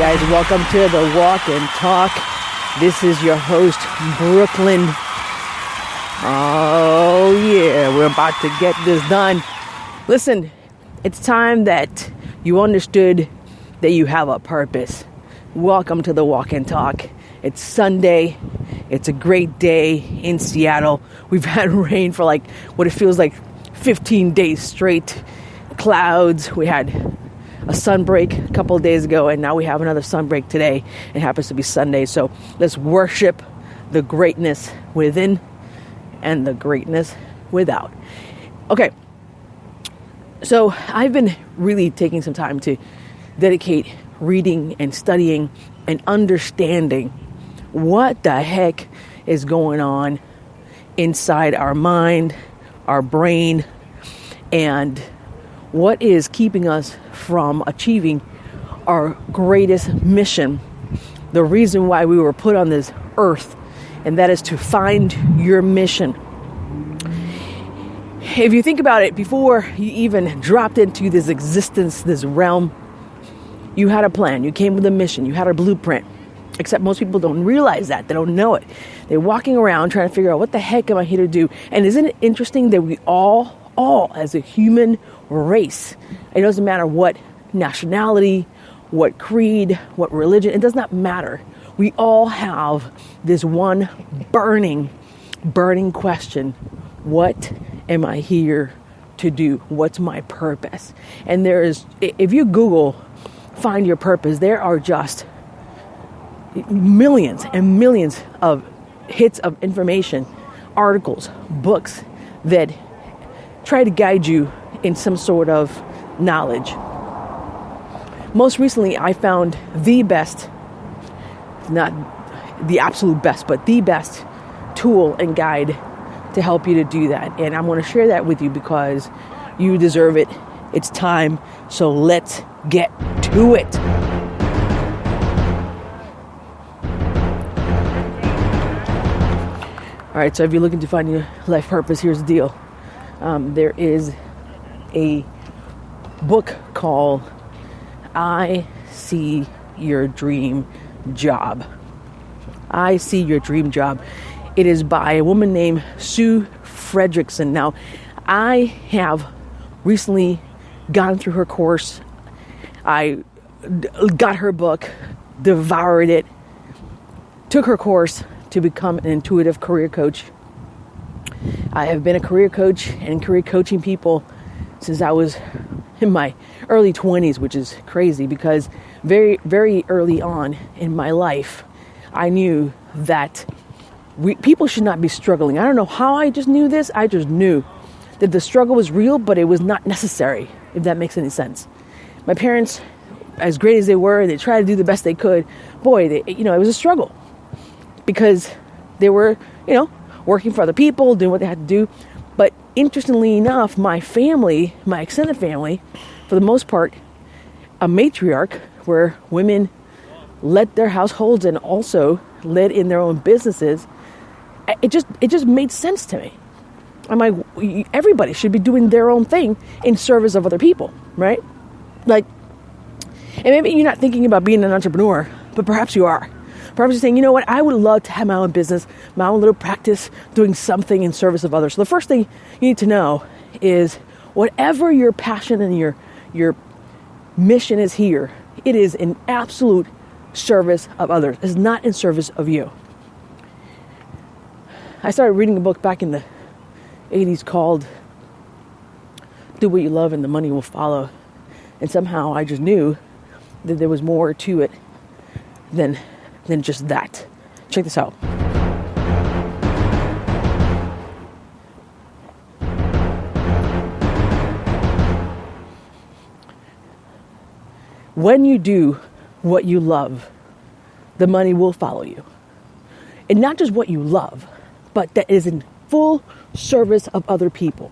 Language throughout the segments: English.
guys, welcome to the Walk and Talk. This is your host, Brooklyn. Oh yeah, we're about to get this done. Listen, it's time that you understood that you have a purpose. Welcome to the Walk and Talk. It's Sunday. It's a great day in Seattle. We've had rain for like what it feels like 15 days straight. Clouds. We had a sun break a couple of days ago, and now we have another sun break today. It happens to be Sunday, so let's worship the greatness within and the greatness without. Okay, so I've been really taking some time to dedicate reading and studying and understanding what the heck is going on inside our mind, our brain, and what is keeping us from achieving our greatest mission, the reason why we were put on this earth, and that is to find your mission. If you think about it, before you even dropped into this existence, this realm, you had a plan, you came with a mission, you had a blueprint, except most people don't realize that, they don't know it. They're walking around trying to figure out what the heck am I here to do. And isn't it interesting that we all as a human race, it doesn't matter what nationality, what creed, what religion, it does not matter. We all have this one burning question. What am I here to do? What's my purpose? And there is, if you Google find your purpose, there are just millions and millions of hits of information, articles, books that try to guide you in some sort of knowledge. Most recently, I found the best, not the absolute best, but the best tool and guide to help you to do that. And I'm going to share that with you because you deserve it. It's time. So let's get to it. All right. So if you're looking to find your life purpose, here's the deal. There is a book called I See Your Dream Job. I See Your Dream Job. It is by a woman named Sue Fredrickson. Now, I have recently gone through her course. I got her book, devoured it, took her course to become an intuitive career coach. I have been a career coach and career coaching people since I was in my early 20s, which is crazy because very, very early on in my life, I knew that people should not be struggling. I don't know how I just knew this. I just knew that the struggle was real, but it was not necessary, if that makes any sense. My parents, as great as they were, they tried to do the best they could. Boy, it was a struggle because they were, working for other people, doing what they had to do. But interestingly enough, my family, my extended family, for the most part, a matriarch where women led their households and also led in their own businesses, it just made sense to me. I'm like, everybody should be doing their own thing in service of other people, right? Like, and maybe you're not thinking about being an entrepreneur, but perhaps you are. Perhaps you're saying, you know what, I would love to have my own business, my own little practice, doing something in service of others. So the first thing you need to know is whatever your passion and your mission is here, it is in absolute service of others. It's not in service of you. I started reading a book back in the 80s called Do What You Love and the Money Will Follow. And somehow I just knew that there was more to it than just that. Check this out. When you do what you love, the money will follow you. And not just what you love, but that is in full service of other people.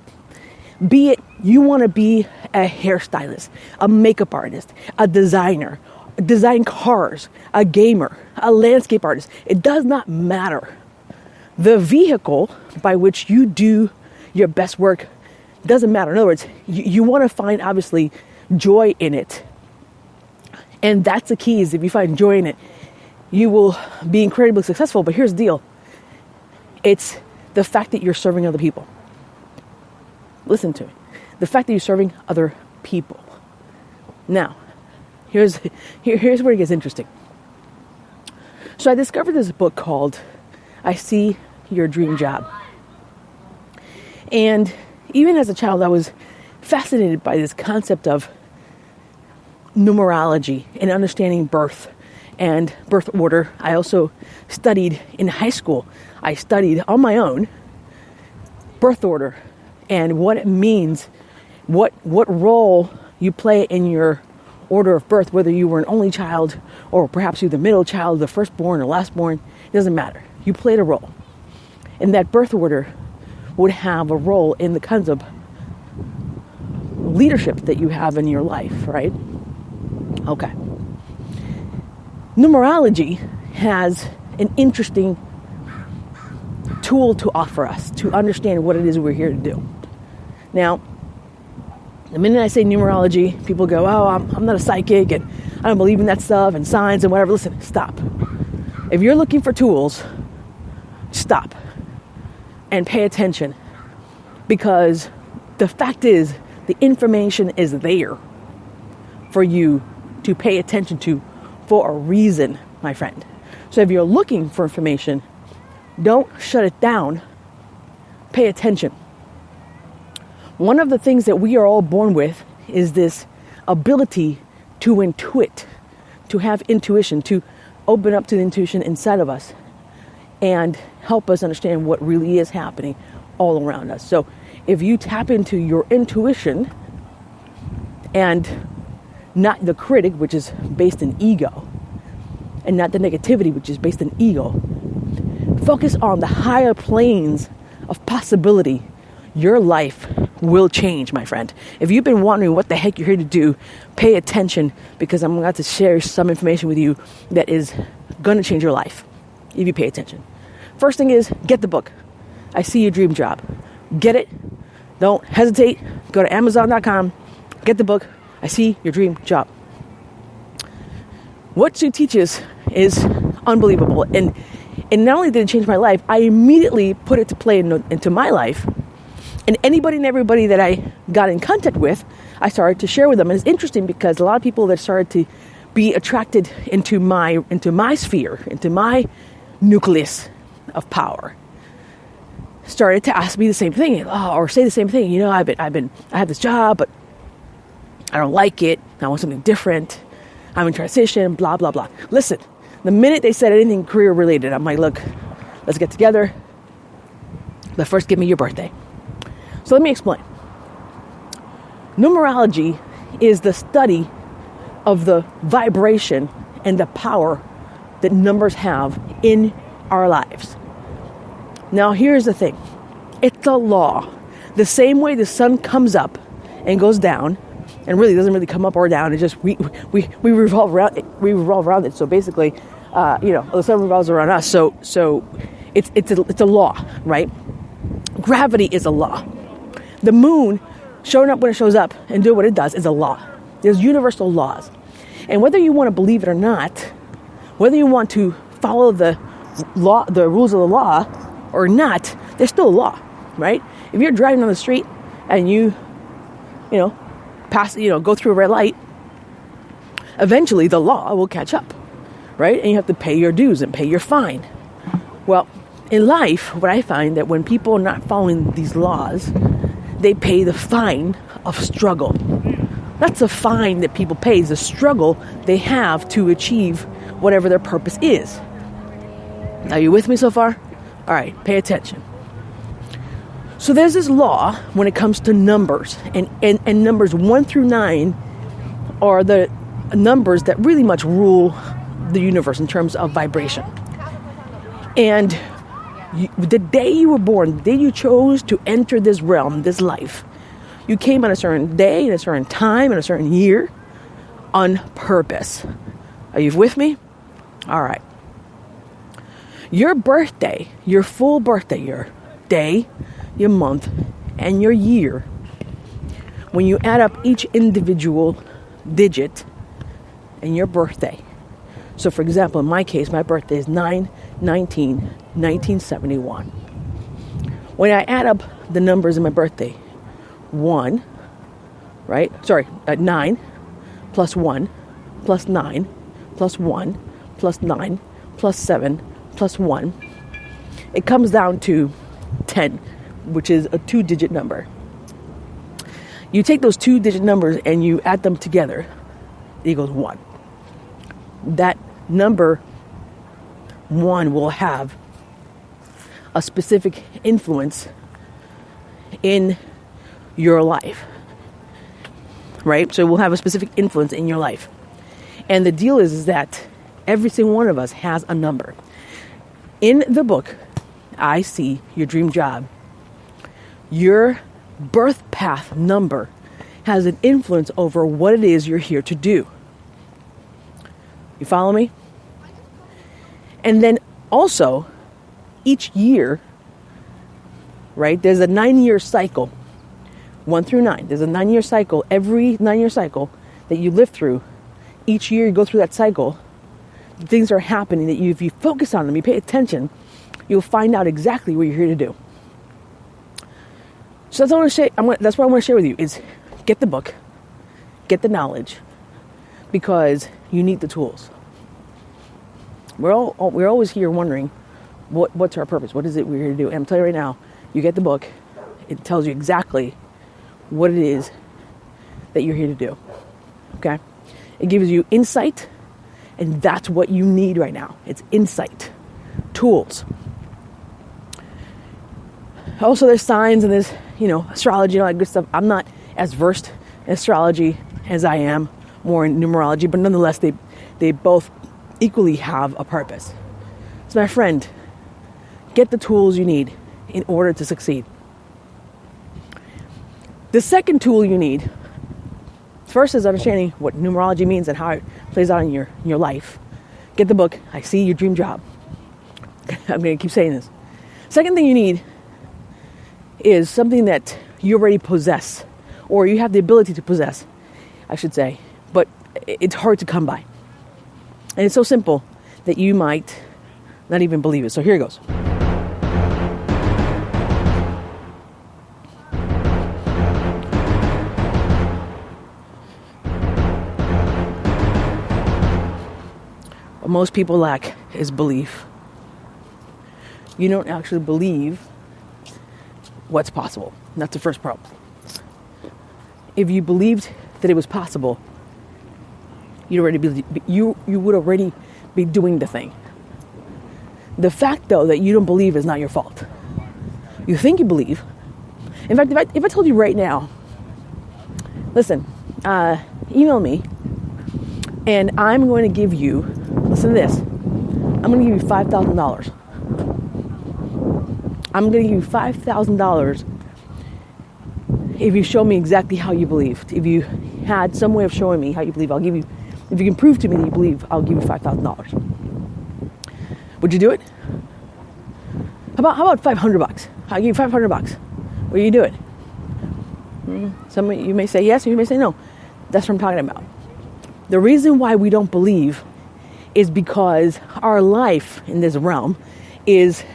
Be it you want to be a hairstylist, a makeup artist, a designer, design cars, a gamer, a landscape artist. It does not matter. The vehicle by which you do your best work doesn't matter. In other words, you want to find, obviously, joy in it. And that's the key, is if you find joy in it, you will be incredibly successful. But here's the deal. It's the fact that you're serving other people. Listen to me. The fact that you're serving other people. Now, here's where it gets interesting. So I discovered this book called I See Your Dream Job. And even as a child, I was fascinated by this concept of numerology and understanding birth and birth order. I also studied in high school. I studied on my own birth order and what it means, what role you play in your order of birth, whether you were an only child or perhaps you're the middle child, the firstborn or lastborn. It doesn't matter. You played a role. And that birth order would have a role in the kinds of leadership that you have in your life, right? Okay. Numerology has an interesting tool to offer us to understand what it is we're here to do. Now, the minute I say numerology, people go, oh, I'm not a psychic and I don't believe in that stuff and signs and whatever. Listen, stop. If you're looking for tools, stop and pay attention, because the fact is the information is there for you to pay attention to for a reason, my friend. So if you're looking for information, don't shut it down. Pay attention. One of the things that we are all born with is this ability to intuit, to have intuition, to open up to the intuition inside of us and help us understand what really is happening all around us. So if you tap into your intuition and not the critic, which is based in ego, and not the negativity, which is based in ego, focus on the higher planes of possibility, your life will change, my friend. If you've been wondering what the heck you're here to do, pay attention, because I'm about to share some information with you that is going to change your life if you pay attention. First thing is, get the book. I See Your Dream Job. Get it. Don't hesitate. Go to Amazon.com. Get the book. I See Your Dream Job. What she teaches is unbelievable. And not only did it change my life, I immediately put it to play into my life. And anybody and everybody that I got in contact with, I started to share with them. And it's interesting because a lot of people that started to be attracted into my sphere, into my nucleus of power, started to ask me the same thing, or say the same thing. You know, I have this job, but I don't like it. I want something different. I'm in transition, blah, blah, blah. Listen, the minute they said anything career related, I'm like, look, let's get together. But first, give me your birthday. So let me explain. Numerology is the study of the vibration and the power that numbers have in our lives. Now, here's the thing. It's a law. The same way the sun comes up and goes down, and really doesn't really come up or down. It's just we revolve around it. We revolve around it. So basically, the sun revolves around us. So it's a law, right? Gravity is a law. The moon showing up when it shows up and doing what it does is a law. There's universal laws, and whether you want to believe it or not, whether you want to follow the law, the rules of the law, or not, there's still a law, right? If you're driving on the street and you go through a red light, eventually the law will catch up, right? And you have to pay your dues and pay your fine. Well, in life, what I find that when people are not following these laws, they pay the fine of struggle. That's the fine that people pay, is the struggle they have to achieve whatever their purpose is. Are you with me so far? All right, pay attention. So there's this law when it comes to numbers, and numbers 1 through 9 are the numbers that really much rule the universe in terms of vibration. And the day you were born, the day you chose to enter this realm, this life, you came on a certain day, in a certain time, in a certain year, on purpose. Are you with me? All right. Your birthday, your full birthday, your day, your month, and your year, when you add up each individual digit and your birthday. So for example, in my case, my birthday is 9/19/1971. When I add up the numbers in my birthday, 9 plus 1 plus 9 plus 1 plus 9 plus 7 plus 1, it comes down to 10, which is a 2-digit number. You take those 2-digit numbers and you add them together, it equals 1. That number 1 will have a specific influence in your life, right? So it will have a specific influence in your life. And the deal is that every single one of us has a number. In the book, I See Your Dream Job, your birth path number has an influence over what it is you're here to do. You follow me? And then also, each year, right, there's a 9-year cycle, 1 through 9. There's a 9-year cycle. Every 9-year cycle that you live through, each year you go through that cycle, things are happening that if you focus on them, you pay attention, you'll find out exactly what you're here to do. So that's what that's what I want to share with you is get the book, get the knowledge, because you need the tools. We're always here wondering what's our purpose? What is it we're here to do? And I'm telling you right now, you get the book, it tells you exactly what it is that you're here to do. Okay? It gives you insight, and that's what you need right now. It's insight, tools. Also, there's signs and there's, astrology and all that good stuff. I'm not as versed in astrology as I am more in numerology, but nonetheless, they both equally have a purpose. So my friend, get the tools you need in order to succeed. The second tool you need, first is understanding what numerology means and how it plays out in your life. Get the book, I See Your Dream Job. I'm going to keep saying this. Second thing you need is something that you already possess, or you have the ability to possess, I should say, but it's hard to come by. And it's so simple that you might not even believe it. So here it goes. What most people lack is belief. You don't actually believe what's possible. And that's the first problem. If you believed that it was possible, you would already be doing the thing. The fact, though, that you don't believe is not your fault. You think you believe. In fact, if I told you right now, listen, email me, and I'm going to give you, listen to this, I'm going to give you $5,000. I'm going to give you $5,000 if you show me exactly how you believed. If you had some way of showing me how you believe, I'll give you, if you can prove to me that you believe, I'll give you $5,000. Would you do it? How about $500? I'll give you $500. Will you do it? Some of you may say yes, and you may say no. That's what I'm talking about. The reason why we don't believe is because our life in this realm is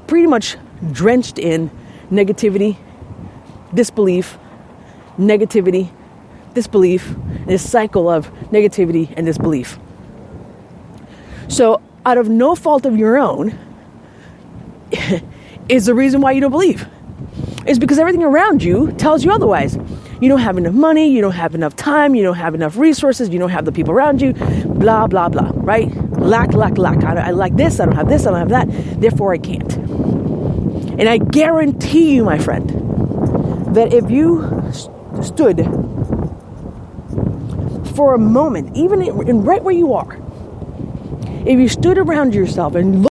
pretty much drenched in negativity, disbelief, negativity, disbelief, this cycle of negativity and disbelief. So, out of no fault of your own, is the reason why you don't believe. It's because everything around you tells you otherwise. You don't have enough money, you don't have enough time, you don't have enough resources, you don't have the people around you, blah, blah, blah, right? Lack. I like this, I don't have this, I don't have that, therefore I can't. And I guarantee you, my friend, that if you stood for a moment, even in right where you are, if you stood around yourself and